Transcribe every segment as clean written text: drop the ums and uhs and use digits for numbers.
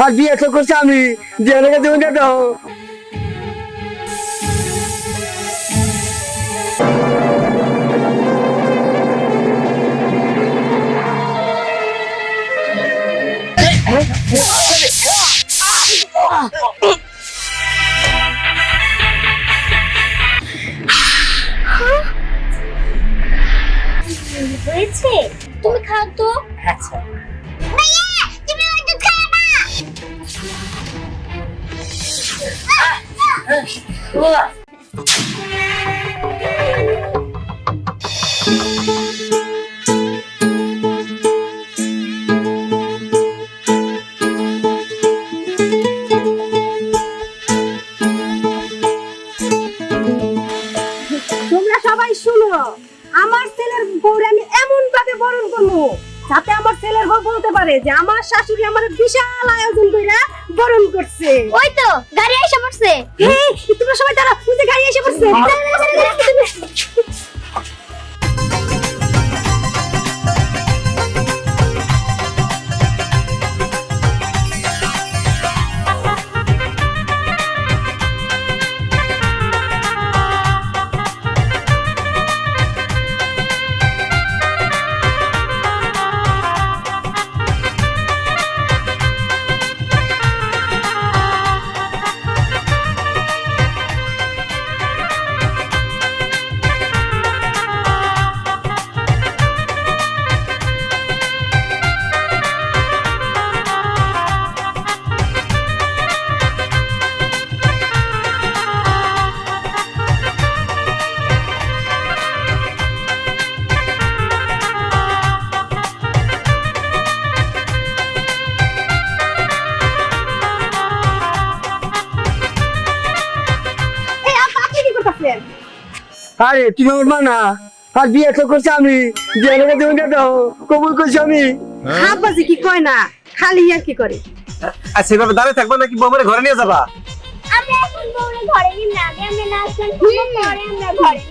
আর বিয়ে তো করছি আমি, দিহানের কাছে উঠে দাও। হয়েছে, তুমি খাও তো। আচ্ছা ভাইয়া তুমি ওই দুধ খাও না। তোমরা সবাই শুনো, আমার ছেলের বউরে আমি এমন ভাবে বরণ করবো যাতে আমার ছেলের বউ বলতে পারে যে আমার শাশুড়ি আমার বিশাল আয়োজন কইরা বরণ করছে। ওই তো গাড়ি এসে পড়ছে। এই তোমরা সবাই দাঁড়াও, ওই যে গাড়ি এসে পড়ছে। এই আপনি কি করতেছেন? আরে তুমি আমার মা না, আর বিয়ে তো করছি আমি, দিহানের কাছে উঠে দাও। কবুল করছি আমি। আব্বাজি কি কয় না, খালি আর কি করে। আর সেভাবে দাঁড়িয়ে থাকবা নাকি বউমারে ঘরে নিয়ে যাবা? আমরা এখন বউরে ঘরে নিয়ে না, আগে আমরা নাচ গান করবো, পরে আমরা ঘরে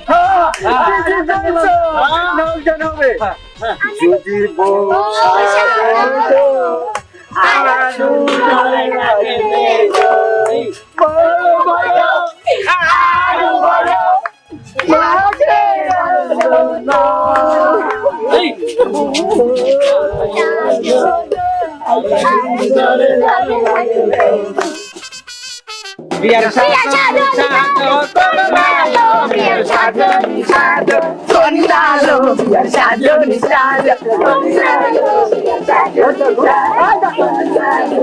নিয়ে যদি বউ সাজাতো, আরো ভালো লাগবে গো। বড় বড়, আরো বড়, মাঝে আলোচনা। বিয়ার সাজো সাজো কন্যালো, বিয়ার সাজো সাজো কন্যালো, বিয়ার সাজো সাজো কন্যালো, বিয়ার সাজো সাজো কন্যালো,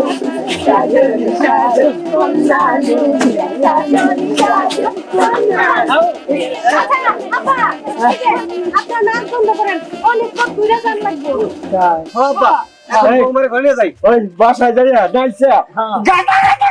সাজো সাজো কন্যালো, বিয়ার সাজো সাজো কন্যালো। আপা, এই যে, আপনার নাচ বন্ধ করেন, অনেক সব ঘুরে যান লাগবে। বাবা এখন বউমারে ঘরে নিয়ে যাই। ওই বাসায় যাইয়া নাইছে গাটা গাটা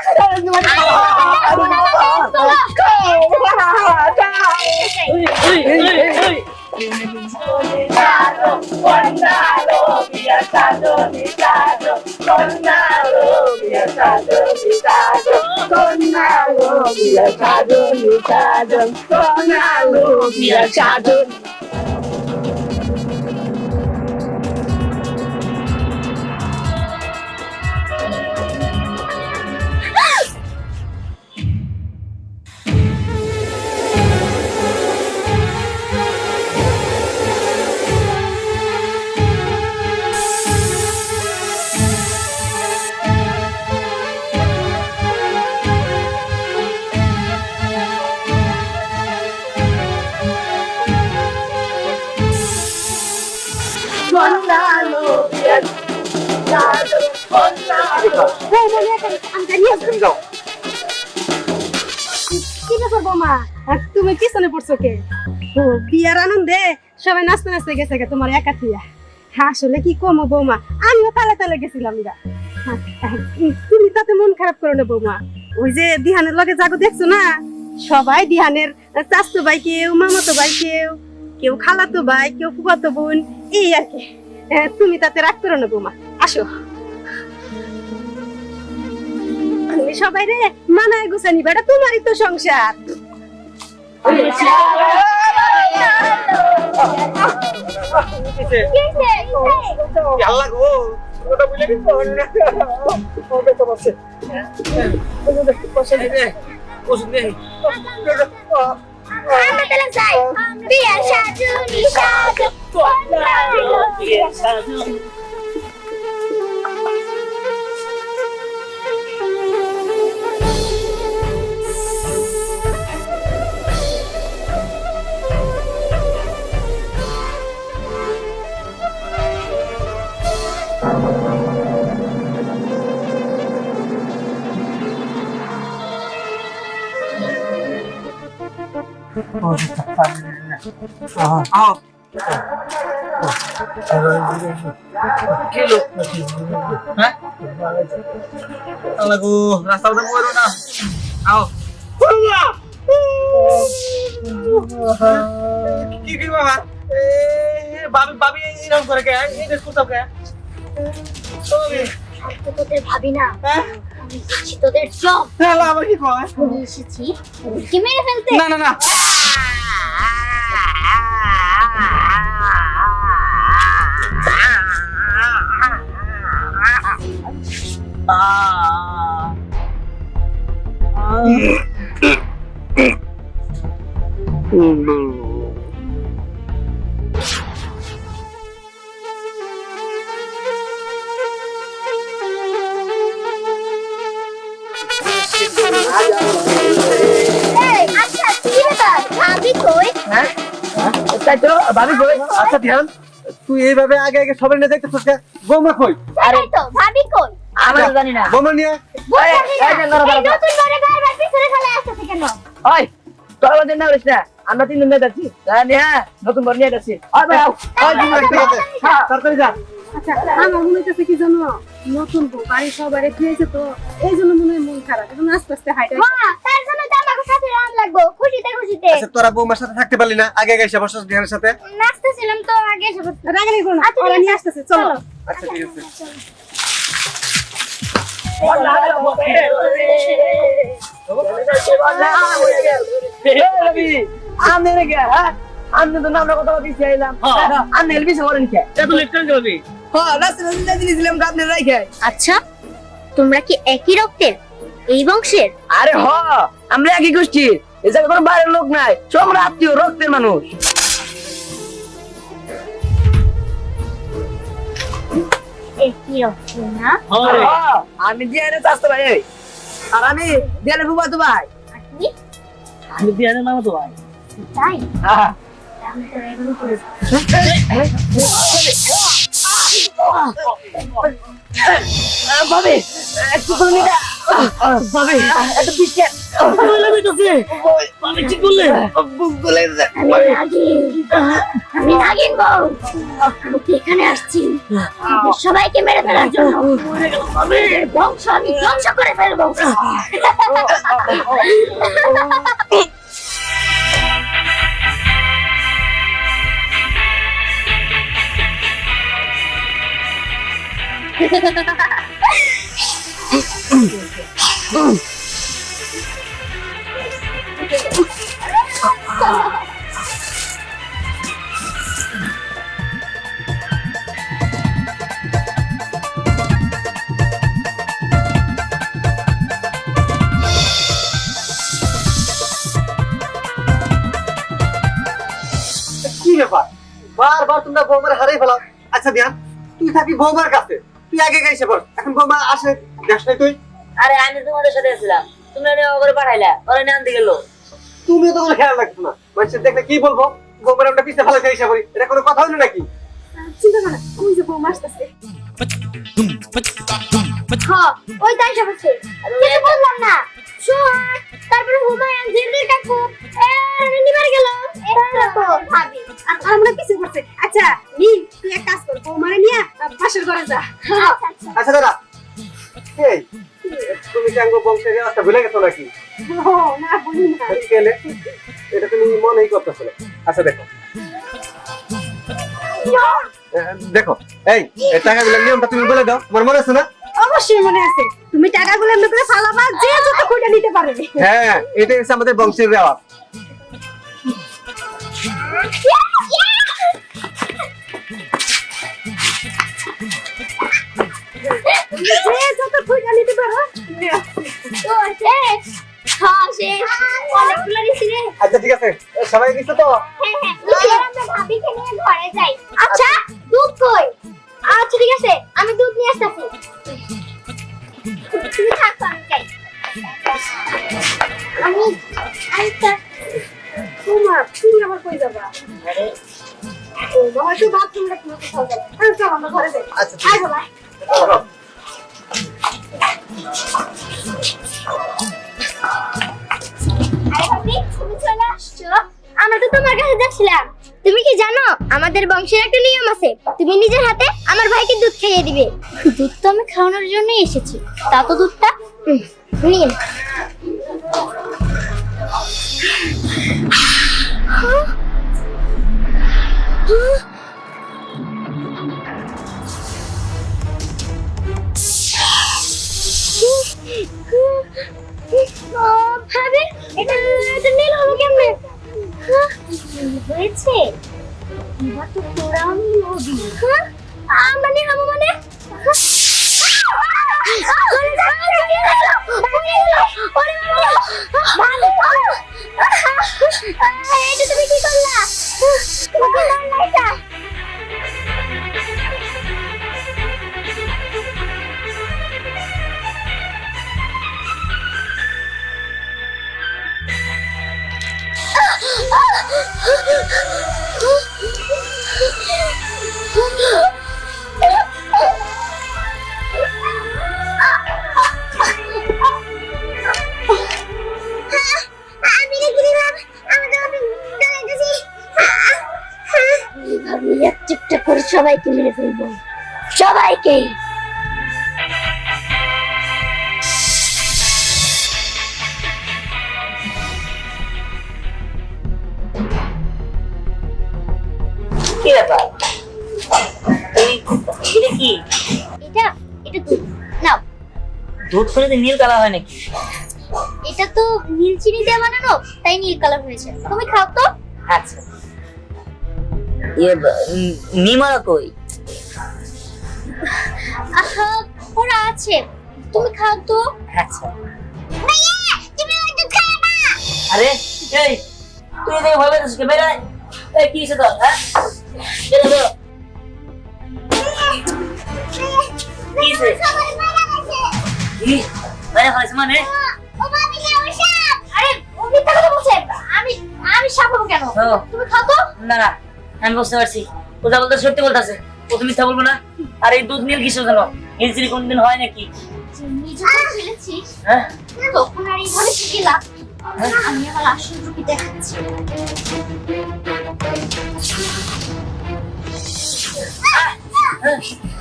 কি ব্যাপার বৌমা, আর তুমি পিছনে পড়ছো কে? ও, বিয়ার আনন্দে সবাই নাচতে নাচতে গেছে গে তোমার একা থিয়া। আসলে কি কমো বৌমা, আমিও তালে তালে গেছিলাম এরা। তুমি তাতে মন খারাপ করো না বৌমা, ওই যে দিহানের লগে যাগো দেখছো না, সবাই দিহানের চাচতো ভাই, কেউ মামাতো ভাই, কেউ কেউ খালাতো ভাই, কেউ ফুফাতো বোন, এই আর কি। তুমি তাতে রাগ করো না বৌমা, আসো। তুমি সবাই রে মানায় গুছানি, বেটা তোমারই তো সংসার। আল্লাহ গো ওটা বুঝলে কি হবে তো বসে বসে দে ওষুধ দে আমরা তাহলে যাই বিয়ার সাজুনি সাজু বিয়ার সাজু আও কিলো হ্যাঁ আলাগো রাস্তা উঠে পড়ো না আও কি বাবা বাবি বাবি এরকম করে কে এই দেশ করতে কে তোদের ভাবি না হ্যাঁ আমি এসেছি তোদের জব হ্যালো আবার কি কয় আমি এসেছি তোদেরকে মেরে ফেলতে না না না এই আচ্ছা কি ব্যাপার ভাবি কই হ্যাঁ তাই তো ভাবি কই আচ্ছা ধ্যান তুই এইভাবে আগে আগে সবাই নিয়ে দেখতেছিস কে বৌমা কই আরে তো ভাবি কই আমরা জানি না বৌমা নিয়ে এই নতুন করে বারবার পিছনে ফেলে আসছে কেন ওই তোরা বলছেন না বলিস না আমরা তিনজন নিয়ে যাচ্ছি জানি হ্যাঁ নতুন বর নিয়ে যাচ্ছি ওই ভাই ওই তুমি একটা আছে তাড়াতাড়ি যা আচ্ছা আমার মনে হইতেছে কি জানো নতুন বউ বাড়ি সবারে খেয়েছে তো এই জন্য মনে হয় মন খারাপ এখন আস্তে আস্তে হাইটা মা তার জন্য তো আমাকে সাথে রান লাগবো খুশিতে খুশিতে আচ্ছা তোরা বৌমার সাথে থাকতে পারলি না আগে আগে এসে বসস ধ্যানের সাথে নাচতেছিলাম তো আগে এসে পড়তে। রাগানি করো না আচ্ছা, ওরা ঠিক নিয়ে আছে, আসতেছে চলো আচ্ছা ঠিক আছে আমি রেখে হ্যাঁ আমি তো আমরা কথা বলতে চাইলাম আমি এলবি করেন কে এত লেফটেন্ট করবি হ্যাঁ রাস্তা দিয়েছিলাম আপনি রেখে আচ্ছা তোমরা কি একই রক্তের এই বংশের আরে হ আমরা একই গোষ্ঠী এ জায়গায় কোনো বাইরের লোক নাই সব আমরা আত্মীয় রক্তের মানুষ একই রক্তের না হ্যাঁ, আমি দিয়ারে চাস্তো ভাই আর আমি দিয়ারে বুবা তো ভাই আপনি আমি দিয়ারে মামা তো ভাই তাই হ্যাঁ আমি তো এগুলো করে ভাবি একটু করে নিটা ভাবি একটু বিস্কুট বলে দিতেছি ভাবি কি করলে বুক গলে আমি নাগিন বউ আমি তো এখানে আসছি আমাদের সবাইকে মেরে ফেলার জন্য আমাদের বংশ আমি ধ্বংস করে ফেলবো কি ব্যাপার বারবার তোমরা বৌমার হারিয়ে ফেলাও আচ্ছা ধ্যান তুই থাকি বৌমার কাছে তুই আগে আগে এসে পড় এখন বৌমা আসে দেখ নাই তুই আরে আমি তোমাদের সাথে ছিলাম তোমরা নিয়ে করে পাঠাইলা ওরা নিয়ে আনতে গেল তুমি তো কোনো খেয়াল রাখছো না মানুষের দেখলে কি বলবো বৌমার আমরা পিছিয়ে ফেলাতে এসে পড়ি এটা কোনো কথা হলো নাকি চিন্তা করো না ওই যে বউ আসতেছে হ্যাঁ ওই তাই সবছে কিছু বললাম না শোন তারপরে হুমায়ুন জিরদের কাকু নিবার গেল এটা তো ভাবি আর আমরা কিছু করছে আচ্ছা নীল তুই এক কাজ কর বউ মারে নিয়ে পাশের ঘরে যা আচ্ছা দাদা এই তুমি কি আঙ্গ বংশের রাস্তা ভুলে গেছো নাকি ও না বলি না গেলে এটা তুমি মনেই করতেছো না আচ্ছা দেখো দেখো এই টাকাগুলো নিয়মটা তুমি বলে দাও তোমার মনে আছে না অবশ্যই মনে আছে তুমি টাকাগুলো এমনি করে ফালাবা যে যত কইটা নিতে পারে হ্যাঁ এটা হচ্ছে আমাদের বংশের রেওয়াজ যত খুঁজে নিতে পারো নিয়ে আসছি। তো শেষ হ্যাঁ শেষ অনেকগুলো নিছি রে আচ্ছা ঠিক আছে সবাই গেছে তো হ্যাঁ এবার আমরা ভাবিকে নিয়ে ঘরে যাই আচ্ছা দুধ কই আচ্ছা ঠিক আছে আমি দুধ নিয়ে আসতেছি তুমি থাকো আমি যাই আমি আরেকটা তোমার তুমি আমার কই যাবা আরে ও বাবা তুই বাথরুমে কোনো কোথাও যাবে চল আমরা ঘরে যাই আচ্ছা আয় বাবা চলো। আরে ভাবি তুমি চলে আসছো আমরা তো তোমার কাছে যাচ্ছিলাম তুমি কি জানো আমাদের বংশের একটা নিয়ম আছে তুমি নিজের হাতে আমার ভাইকে দুধ খাইয়ে দিবে দুধ তো আমি খাওয়ানোর জন্যই এসেছি তা তো দুধটা নিন ভাবি এটা নীল হলো কেমনে হয়েছে এবার তো তোরাও নীল হবি আমরা নীল হবো মানে এটা তুমি কি করলা তোমাকে ডর লাগছে আমি রেখে দিলাম আমাদের এইভাবে একটা করে সবাইকে মেরে ফেলবো সবাইকে কি ব্যাপার এটা কি এটা এটা দুধ নাও দুধ করে নীল কালার হয় নাকি এটা তো নীল চিনি দিয়ে বানানো তাই নীল কালার হয়েছে তুমি খাও তো আচ্ছা নিমারা কই আহা ওরা আছে তুমি খাও তো আচ্ছা ভাইয়া তুমি ওই দুধ খাও না আরে এই তুই এদিকে ভয় পেয়েছিস কে বেরাই এই কি হইছে তোর হ্যাঁ বেরো বেরো কি হইছে সবাই মারা গেছে কি মানে হয়েছে মানে ও ভাবি লে ও সাপ আরে ও মিথ্যা কথা বলছে আমি আমি সাপ হবো কেন ও তুমি খাও তো না না আমি বুঝতে পারছি ও যা বলতে সত্যি বলতেছে ও তুমি মিথ্যা বলবো না আর এই দুধ নীল কিসের জন্য নীল চিনি কোনদিন হয় নাকি নিজে ফেলেছিস হ্যাঁ তখন আর এইভাবে শিখলাম আমি আমার আসল রূপে দেখাচ্ছি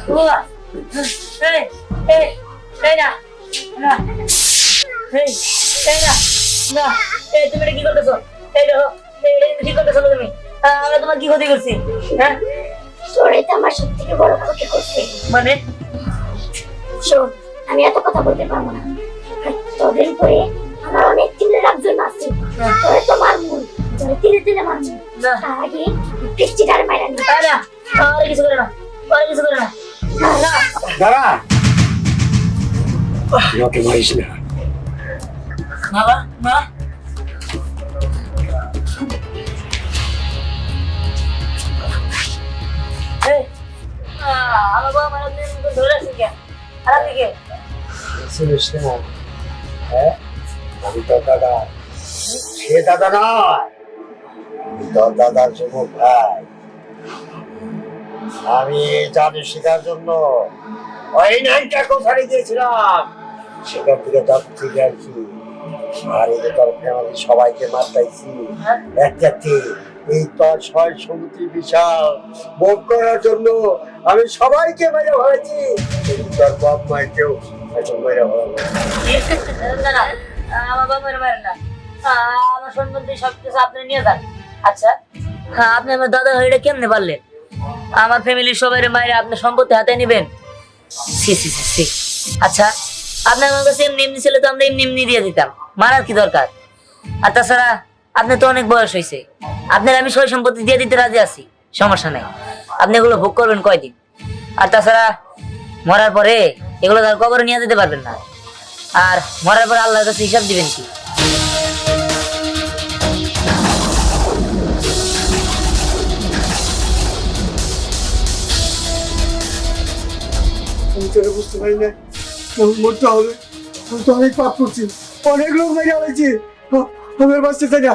বাবা এই এই এই না না এই এই না না এই তুমি এটা কি করতেছো এই দেখো এই কি করতেছো তুমি আমরা তোমার কি ক্ষতি করছি হ্যাঁ তোরে তো আমার সব থেকে বড় ক্ষতি করছে মানে শোন আমি এত কথা বলতে পারবো না তোদের উপরে আমার অনেক দিনের একজন আছে তোরে তো মারমু তোরে তিলে তিলে মারমু না তার আগে বৃষ্টিটার মাইরা নি না আর কিছু করে না আর কিছু করে না না দাঁড়া আমাকে মারিস না বাবা মা এই আমার বাবা মারা দিন ধরে আছে কে আর আপনি কে শুনিস না হ্যাঁ আমি তোর দাদা সে দাদা নয় আমি তোর দাদার জন্য ভাই আমি জানি শেখার জন্য ওই নাইনটা কোথায় গিয়েছিলাম সেখান থেকে তোর থেকে আসছি আর এই তোর ফ্যামিলি সবাইকে মারতাইছি একসাথে এই তোর ছয় সমুদ্রী বিশাল ভোগ করার জন্য আমি সবাইকে মেরে ভরেছি তোর বাপ মাকেও এখন মেরে ভরাবো না না আমার বাবা মেরে মারেন না আমার সম্বন্ধে সবকিছু আপনি নিয়ে যান আচ্ছা হ্যাঁ আপনি আমার দাদা হয়ে এটা কেমনে পারলেন আমার ফ্যামিলির সবাই মায়ের আপনি সম্পত্তি হাতে নেবেন সি সি সি সি আচ্ছা আপনি আমার কাছে এমনি এমনি ছিল তো আমরা এমনি এমনি দিয়ে দিতাম মারার কি দরকার আর তাছাড়া আপনার তো অনেক বয়স হয়েছে আপনার আমি সই সম্পত্তি দিয়ে দিতে রাজি আছি সমস্যা নাই আপনি এগুলো ভোগ করবেন কয়দিন আর তাছাড়া মরার পরে এগুলো তার কবরে নিয়ে যেতে পারবেন না। আর মরার পর আল্লাহর কাছে হিসাব দিবেন কি? আমি তো এটা বুঝতে পারি না, আমার মরতে হবে। আমি তো অনেক পাপ করছি, অনেক লোক মেরে আলাইছি। আমি আর বাঁচতে চাই না,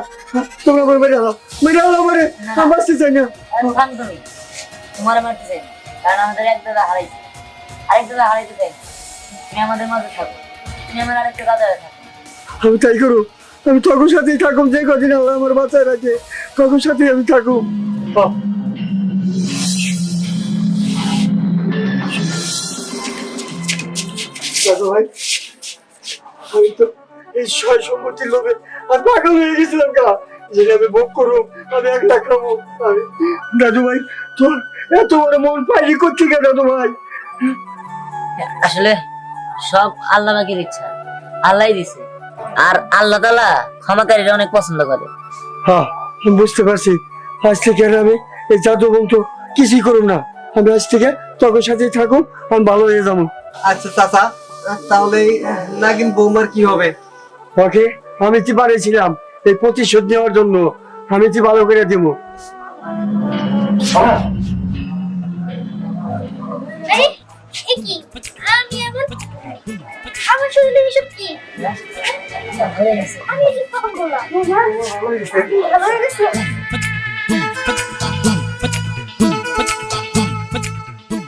তোমরা আমার মেরে আলো, মেরে আলো মানে আমি বাঁচতে চাই না। থাম তুমি, তোমার মারতে চাই না, কারণ আমাদের এক দাদা হারাইছে, আরেক দাদা হারাইতে চাই না। তুমি আমাদের মাঝে থাকো, তুমি আমার আরেকটা দাদা থাকো। আমি তাই করো, আমি তখন সাথেই থাকুম, যে কদিন আল্লাহ আমার বাঁচায় রাখে তখন সাথেই আমি থাকুম। দাদু ভাই, আমি তো এই সয় সম্পত্তির লোভে আর পাগল হয়ে গেছিলাম গা, যেটা আমি ভোগ করবো, আমি এক লাখ খাবো। আমি দাদু ভাই, তোর এত বড় মন পাইনি করছি কেন দাদু ভাই? আসলে সব আল্লাহ পাকের ইচ্ছা, আল্লাহই দিছে। আর আল্লাহ তাআলা ক্ষমাকারীরা অনেক পছন্দ করে। হ্যাঁ, আমি বুঝতে পারছি। আজ থেকে আর আমি এই জাদু বলতো কিছুই করুম না। আমি আজ থেকে তোর সাথেই থাকুম, আমি ভালো হয়ে যাবো। আচ্ছা চাচা, তাহলে এই নাগিন বৌমার কি হবে? ওকে, আমি কি পারেছিলাম এই প্রতিশোধ নেওয়ার জন্য, আমি কি ভালো করে দিব। আরে এ কি আমি আমার শরীরে এসব কি? আমি এসব কখন করলাম? ভালো হয়ে গেছে।